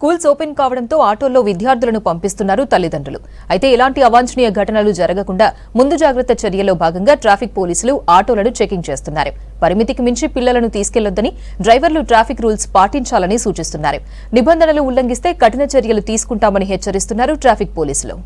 Schools open కావడంతో ఆటోల్లో విద్యార్థులను పంపిస్తున్నారు తల్లిదండ్రులు. అయితే ఇలాంటి అవాంఛనీయ ఘటనలు జరగకుండా ముందు జాగ్రత్త చర్యల్లో భాగంగా ట్రాఫిక్ పోలీసులు ఆటోలను చెకింగ్ చేస్తున్నారు. పరిమితికి మించి పిల్లలను తీసుకెళ్లొద్దని, డ్రైవర్లు ట్రాఫిక్ రూల్స్ పాటించాలని సూచిస్తున్నారు. నిబంధనలు ఉల్లంఘిస్తే కఠిన చర్యలు తీసుకుంటామని హెచ్చరిస్తున్నారు ట్రాఫిక్ పోలీసులు.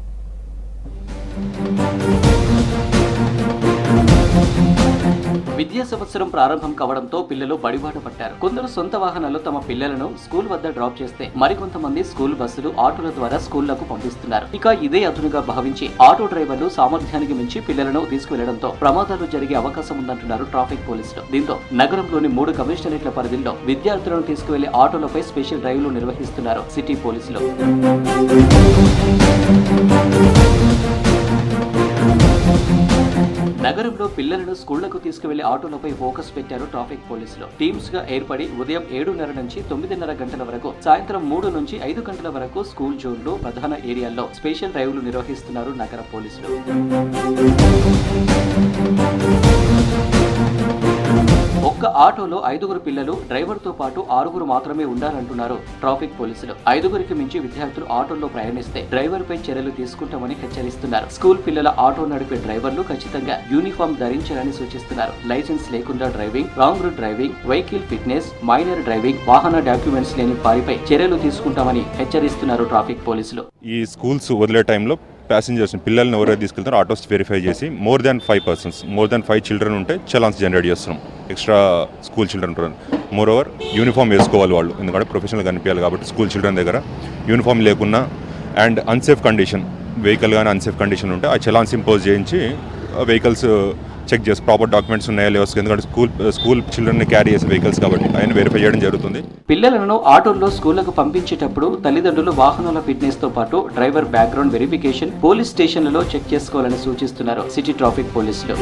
విద్యా సంవత్సరం ప్రారంభం కావడంతో పిల్లలు బడిబాట పట్టారు. కొందరు సొంత వాహనాల్లో తమ పిల్లలను స్కూల్ వద్ద డ్రాప్ చేస్తే మరికొంతమంది స్కూల్ బస్సులు, ఆటోల ద్వారా స్కూళ్లకు పంపిస్తున్నారు. ఇక ఇదే అదునుగా భావించి ఆటో డ్రైవర్లు సామర్థ్యానికి మించి పిల్లలను తీసుకువెళ్లడంతో ప్రమాదాలు జరిగే అవకాశం ఉందంటున్నారు ట్రాఫిక్ పోలీసులు. దీంతో నగరంలోని 3 కమిషనరేట్ల పరిధిలో విద్యార్థులను తీసుకువెళ్లే ఆటోలపై స్పెషల్ డ్రైవ్లు నిర్వహిస్తున్నారు సిటీ పోలీసులు. నగరంలో పిల్లలను స్కూళ్లకు తీసుకువెళ్లే ఆటోలపై ఫోకస్ పెట్టారు ట్రాఫిక్ పోలీసులు. టీమ్స్ గా ఏర్పడి ఉదయం 7:30 నుంచి 9:30 గంటల వరకు, సాయంత్రం 3 నుంచి 5 గంటల వరకు స్కూల్ జోన్లు, ప్రధాన ఏరియాల్లో స్పెషల్ డ్రైవ్లు నిర్వహిస్తున్నారు నగర పోలీసులు. ఒక్క ఆటోలో 5గురు పిల్లలు, డ్రైవర్ తో పాటు 6గురు మాత్రమే ఉండాలంటున్నారు ట్రాఫిక్ పోలీసులు. 5గురికి మించి విద్యార్థులు ఆటోల్లో ప్రయాణిస్తే డ్రైవర్ పై చర్యలు తీసుకుంటామని హెచ్చరిస్తున్నారు. స్కూల్ పిల్లల ఆటో నడిపే డ్రైవర్లు ఖచ్చితంగా యూనిఫామ్ ధరించాలని సూచిస్తున్నారు. లైసెన్స్ లేకుండా driving, wrong route driving, vehicle fitness, minor driving, వాహన డాక్యుమెంట్స్ లేని వారిపై చర్యలు తీసుకుంటామని హెచ్చరిస్తున్నారు ట్రాఫిక్ పోలీసులు. ఈ స్కూల్స్ వదిలే టైంలో ప్యాసింజర్స్ పిల్లల్ని ఎవరైతే తీసుకెళ్తారో ఆటోస్ వెరిఫై చేసి మోర్ దాన్ 5 చిల్డ్రన్ ఉంటే చలాన్స్ జనరేట్ చేస్తున్నాం. ఎక్స్ట్రా స్కూల్ చిల్డ్రన్ ఉంటారు. మోర్ ఓవర్ యూనిఫామ్ వేసుకోవాలి వాళ్ళు, ఎందుకంటే ప్రొఫెషనల్ కనిపించాలి కాబట్టి. స్కూల్ చిల్డ్రన్ దగ్గర యూనిఫామ్ లేకున్నా అండ్ అన్సేఫ్ కండిషన్, వెహికల్ కానీ అన్సేఫ్ కండిషన్ ఉంటే ఆ చలాన్స్ ఇంపోజ్ చేయించి వెహికల్స్ చెక్ చేసి ప్రాపర్ డాక్యుమెంట్స్ ఉన్నాయా లేవో, ఎందుకంటే స్కూల్ చిల్డ్రన్ క్యారీ చేసే వెహికల్స్ కాబట్టి ఆయన వెరిఫై చేయడం జరుగుతుంది. పిల్లలను ఆటోల్లో స్కూళ్లకు పంపించేటప్పుడు తల్లిదండ్రులు వాహనాల ఫిట్నెస్ తో పాటు డ్రైవర్ బ్యాక్గ్రౌండ్ వెరిఫికేషన్ పోలీస్ స్టేషన్లలో చెక్ చేసుకోవాలని సూచిస్తున్నారు సిటీ ట్రాఫిక్ పోలీసులు.